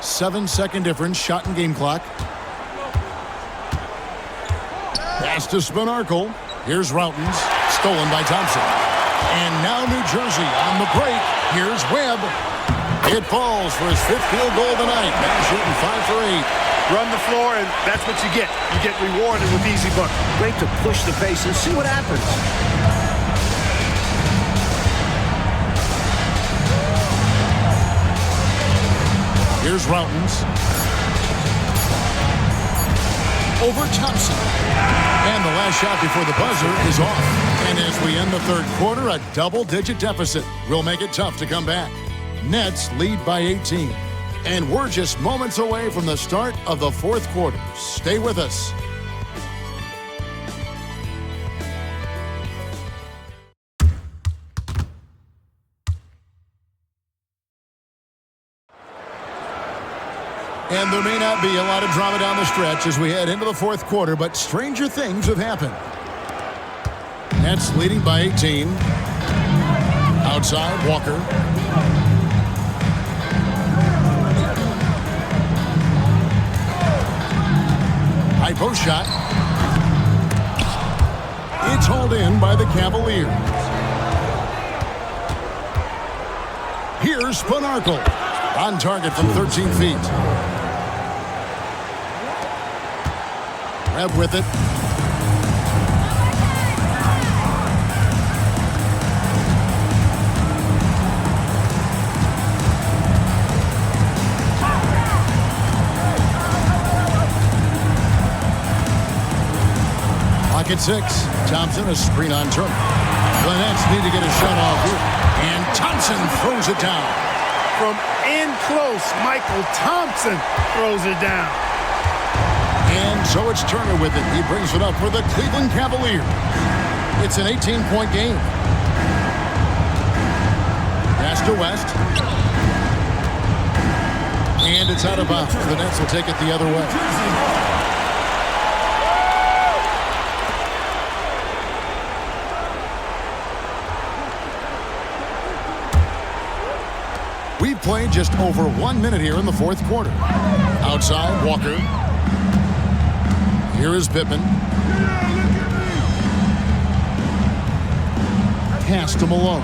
Seven-second difference, shot and game clock. Pass to Spinarkle. Here's Routens, stolen by Thompson. And now New Jersey on the break. Here's Webb. It falls for his 5th field goal of the night. Now shooting 5 for 8. Run the floor, and that's what you get. You get rewarded with easy buckets. Great to push the pace and see what happens. Here's Routens. Over Thompson. And the last shot before the buzzer is off. And as we end the third quarter, a double-digit deficit will make it tough to come back. Nets lead by 18. And we're just moments away from the start of the fourth quarter. Stay with us. And there may not be a lot of drama down the stretch as we head into the fourth quarter, but stranger things have happened. Nets leading by 18. Outside, Walker. High post shot. It's hauled in by the Cavaliers. Here's Spinarkle. On target from 13 feet. Webb with it. Pocket 6. Thompson, a screen on Turner. The Nets need to get a shot off here. And Thompson throws it down. From in close, Michael Thompson throws it down. And so it's Turner with it. He brings it up for the Cleveland Cavaliers. It's an 18-point game. Pass to West. And it's out of bounds. The Nets will take it the other way. We've played just over 1 minute here in the fourth quarter. Outside, Walker. Here is Pittman. Pass to Malone.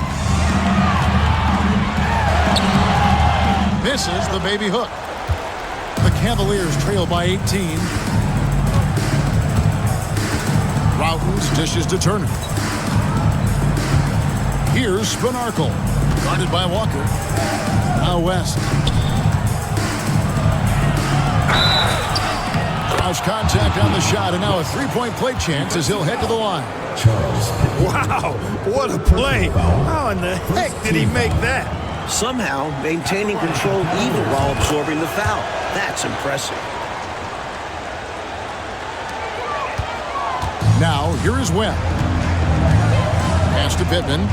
Misses the baby hook. The Cavaliers trail by 18. Routens dishes to Turner. Here's Spinarkle. Guarded by Walker. Now West. House contact on the shot, and now a three-point play chance as he'll head to the line. Wow, what a play. How in the heck did he make that? Somehow maintaining control even while absorbing the foul. That's impressive. Now, here is Webb. Pass to Pittman.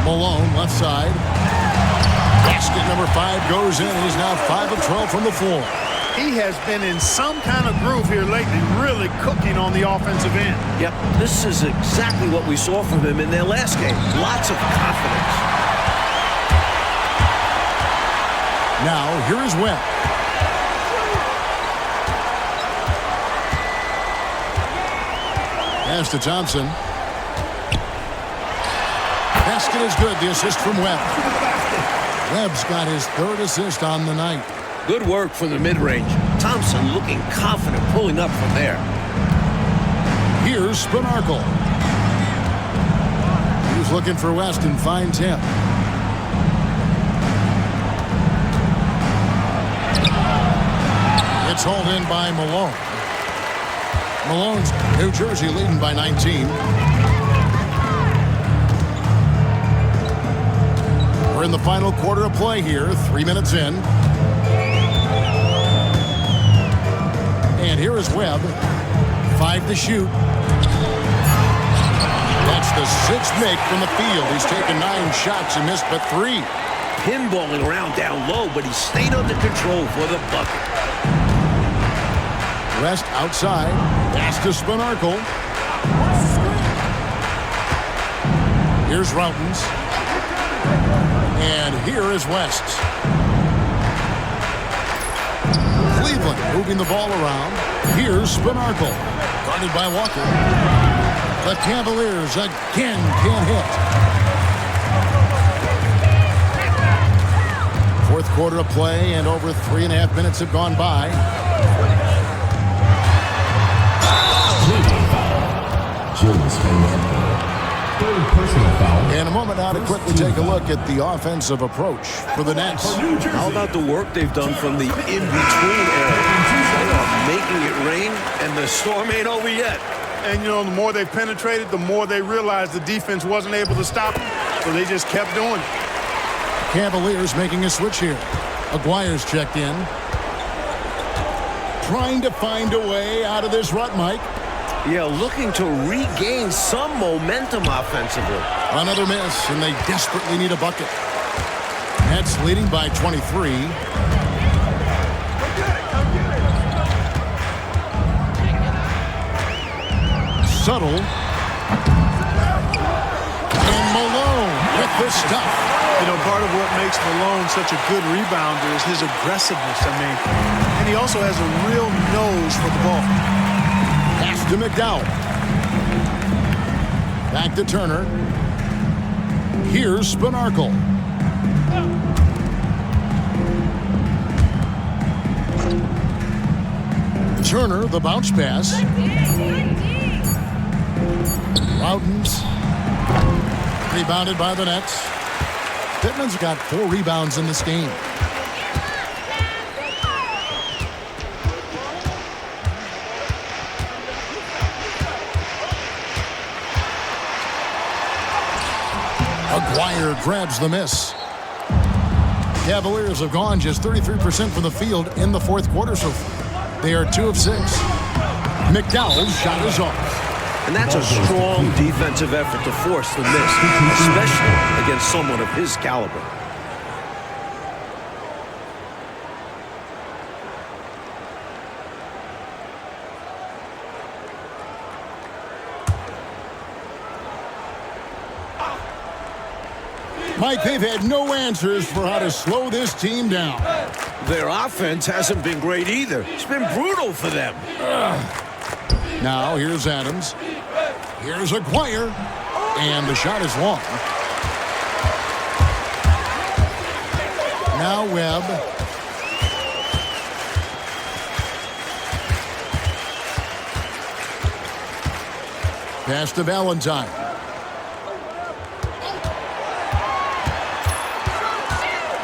Malone, left side. Basket number 5 goes in. He's now 5 of 12 from the floor. He has been in some kind of groove here lately, really cooking on the offensive end. Yep, this is exactly what we saw from him in their last game. Lots of confidence. Now, here is Webb. Pass to Thompson. Basket is good. The assist from Webb. Webb's got his 3rd assist on the night. Good work from the mid-range. Thompson looking confident pulling up from there. Here's Spinarkle. He's looking for West and finds him. It's hauled in by Malone. Malone's New Jersey leading by 19. We're in the final quarter of play here, 3 minutes in. And here is Webb. 5 to shoot. That's the 6th make from the field. He's taken 9 shots and missed but 3. Pinballing around down low, but he stayed under control for the bucket. West outside. Pass to Spinarkle. Here's Routens. And here is West. Cleveland moving the ball around. Here's Spinarkle. Guarded by Walker. The Cavaliers again can't hit. 4th quarter of play and over 3.5 minutes have gone by. In a moment now to quickly take a look at the offensive approach for the Nets. How about the work they've done from the in-between area? They are making it rain, and the storm ain't over yet. And, you know, the more they penetrated, the more they realized the defense wasn't able to stop them, so they just kept doing it. Cavaliers making a switch here. Aguirre's checked in. Trying to find a way out of this rut, Mike. Yeah, looking to regain some momentum offensively. Another miss, and they desperately need a bucket. Nets leading by 23. Subtle. And Malone with the stuff. You know, part of what makes Malone such a good rebounder is his aggressiveness. And he also has a real nose for the ball. Pass to McDowell. Back to Turner. Here's Spinarkle. Turner, the bounce pass. Routens. Rebounded by the Nets. Pittman's got 4 rebounds in this game. Aguirre grabs the miss. Cavaliers have gone just 33% from the field in the 4th quarter so far. They are 2 of 6. McDowell's shot is off. And that's a strong defensive effort to force the miss, especially against someone of his caliber. Mike, they've had no answers for how to slow this team down. Their offense hasn't been great either. It's been brutal for them. Now, here's Adams. Here's Aguirre. And the shot is long. Now Webb. Pass to Valentine.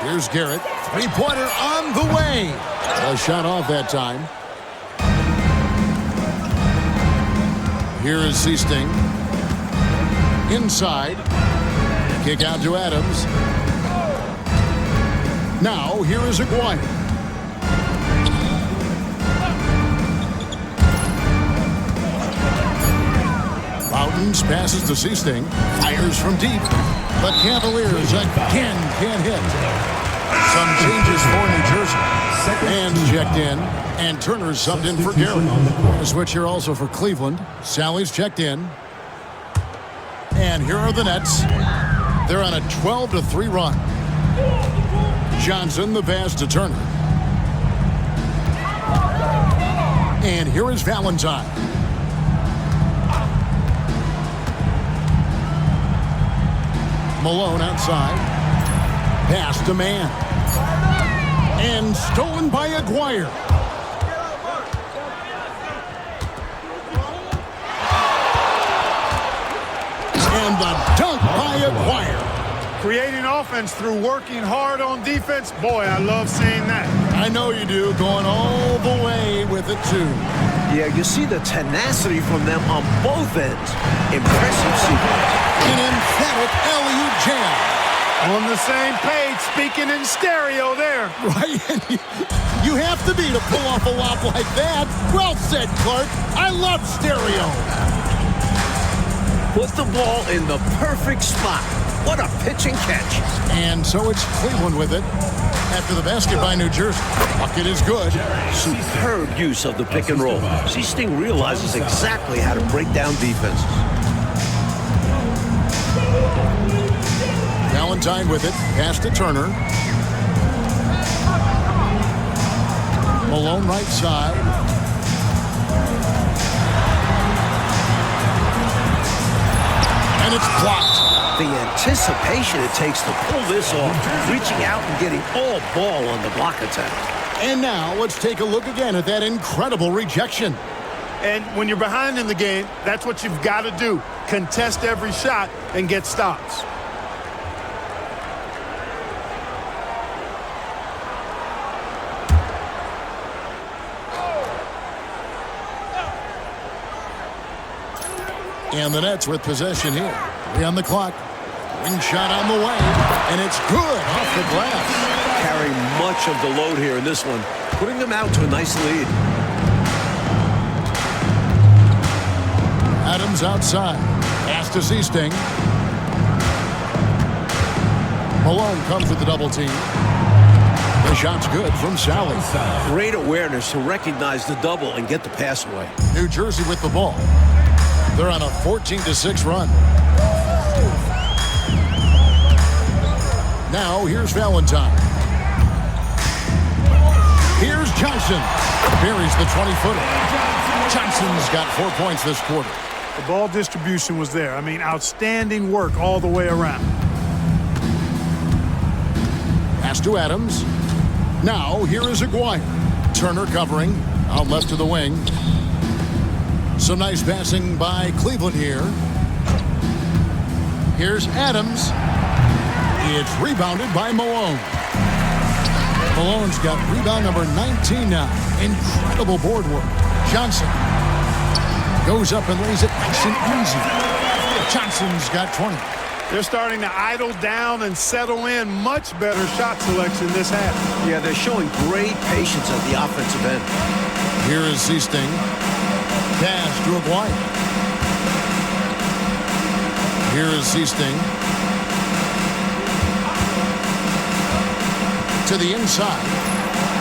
Here's Garrett. 3-pointer on the way. A shot off that time. Here is Seasting. Inside. Kick out to Adams. Now, here is Aguirre. Routens passes to Seasting. Fires from deep. The Cavaliers again can't hit. Some changes for New Jersey. And checked in. And Turner's subbed in for Garrett. A switch here also for Cleveland. Sally's checked in. And here are the Nets. They're on a 12-3 run. Johnson, the pass to Turner. And here is Valentine. Malone outside. Pass to man. And stolen by Aguirre. And the dunk by Aguirre. Creating offense through working hard on defense. Boy, I love seeing that. I know you do, going all the way with it, too. Yeah, you see the tenacity from them on both ends. Impressive sequence. An emphatic alley-oop jam. On the same page, speaking in stereo there. Right? You have to be to pull off a lob like that. Well said, Clark. I love stereo. Put the ball in the perfect spot. What a pitch and catch. And so it's Cleveland with it. After the basket by New Jersey. Bucket is good. Superb use of the pick and roll. Sting realizes exactly how to break down defenses. Valentine with it. Pass to Turner. Malone right side. And it's blocked. The anticipation it takes to pull this off, reaching out and getting all ball on the block attack. And now let's take a look again at that incredible rejection. And when you're behind in the game, that's what you've got to do. Contest every shot and get stops. And the Nets with possession here. 3 on the clock. Wing shot on the way. And it's good off the glass. Carrying much of the load here in this one, putting them out to a nice lead. Adams outside. Pass to Sting. Malone comes with the double team. The shot's good from Sally. Great awareness to recognize the double and get the pass away. New Jersey with the ball. They're on a 14-6 run. Now, here's Valentine. Here's Johnson. Buries the 20-footer. Johnson's got 4 points this quarter. The ball distribution was there. I mean, outstanding work all the way around. Pass to Adams. Now, here is Aguirre. Turner covering. Out left to the wing. Some nice passing by Cleveland here. Here's Adams. It's rebounded by Malone. Malone's got rebound number 19 now. Incredible board work. Johnson goes up and lays it nice and easy. Johnson's got 20. They're starting to idle down and settle in. Much better shot selection this half. Yeah, they're showing great patience at the offensive end. Here is Sting. Pass to Aguirre. Here is Sting. To the inside.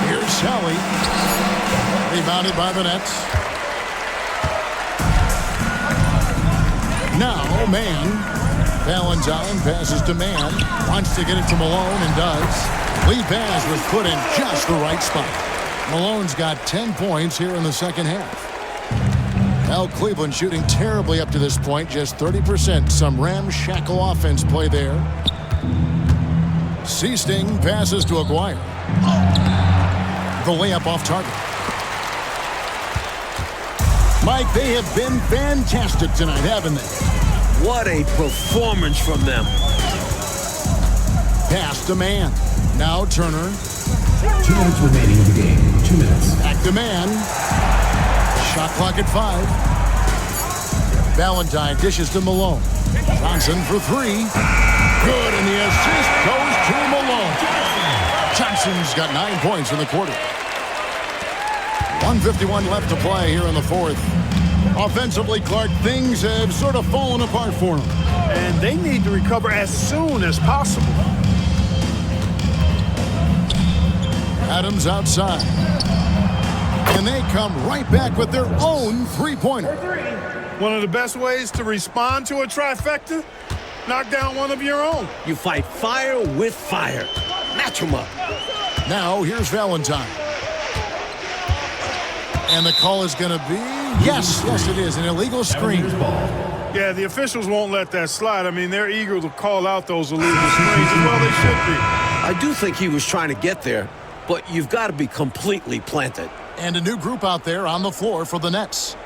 Here's Sally. Rebounded by the Nets. Now, man. Valentine passes to man. Wants to get it to Malone and does. Lead pass was put in just the right spot. Malone's got 10 points here in the second half. Well, Cleveland shooting terribly up to this point, just 30%. Some ramshackle offense play there. Sting passes to Aguirre. The layup off target. Mike, they have been fantastic tonight, haven't they? What a performance from them. Pass to man. Now Turner. 2 minutes remaining in the game. 2 minutes. Back to man. Shot clock at 5. Valentine dishes to Malone. Johnson for 3. Good, and the assist goes to Malone. Johnson's got 9 points in the quarter. 1:51 left to play here in the fourth. Offensively, Clark, things have sort of fallen apart for them. And they need to recover as soon as possible. Adams outside. And they come right back with their own three-pointer. One of the best ways to respond to a trifecta, knock down one of your own. You fight fire with fire. Match them up. Now, here's Valentine. And the call is going to be, yes, it is, an illegal screen. Yeah, the officials won't let that slide. I mean, they're eager to call out those illegal screens, and well, they should be. I do think he was trying to get there, but you've got to be completely planted. And a new group out there on the floor for the Nets.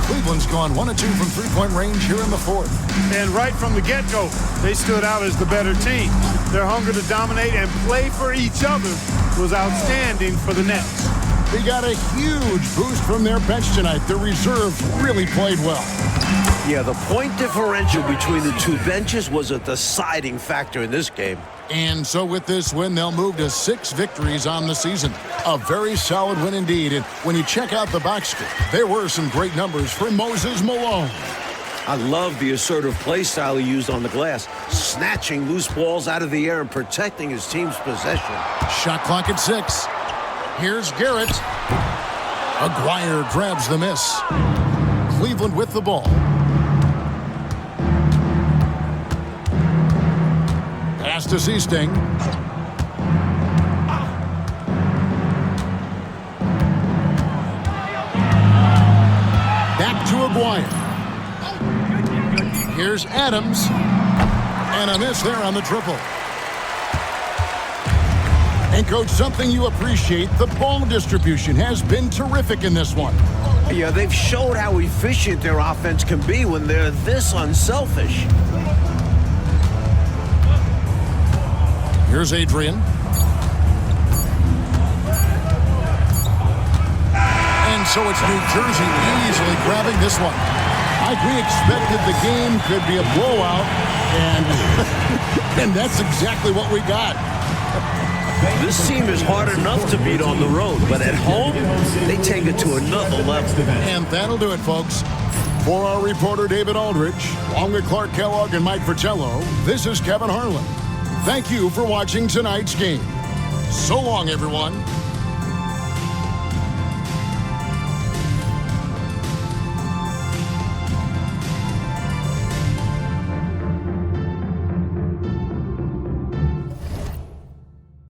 Cleveland's gone 1 of 2 from three-point range here in the fourth. And right from the get-go, they stood out as the better team. Their hunger to dominate and play for each other was outstanding for the Nets. They got a huge boost from their bench tonight. The reserves really played well. Yeah, the point differential between the two benches was a deciding factor in this game. And so with this win, they'll move to 6 victories on the season. A very solid win indeed. And when you check out the box score, there were some great numbers for Moses Malone. I love the assertive play style he used on the glass, snatching loose balls out of the air and protecting his team's possession. Shot clock at 6. Here's Garrett. Aguirre grabs the miss. Cleveland with the ball. Pass to Seasting. Back to Aguirre. Here's Adams. And a miss there on the triple. And, Coach, something you appreciate, the ball distribution has been terrific in this one. Yeah, they've showed how efficient their offense can be when they're this unselfish. Here's Adrian. And so it's New Jersey easily grabbing this one. Like we expected, the game could be a blowout, and that's exactly what we got. This team is hard enough to beat on the road, but at home, they take it to another level. And that'll do it, folks. For our reporter, David Aldridge, along with Clark Kellogg and Mike Fratello, this is Kevin Harlan. Thank you for watching tonight's game. So long, everyone.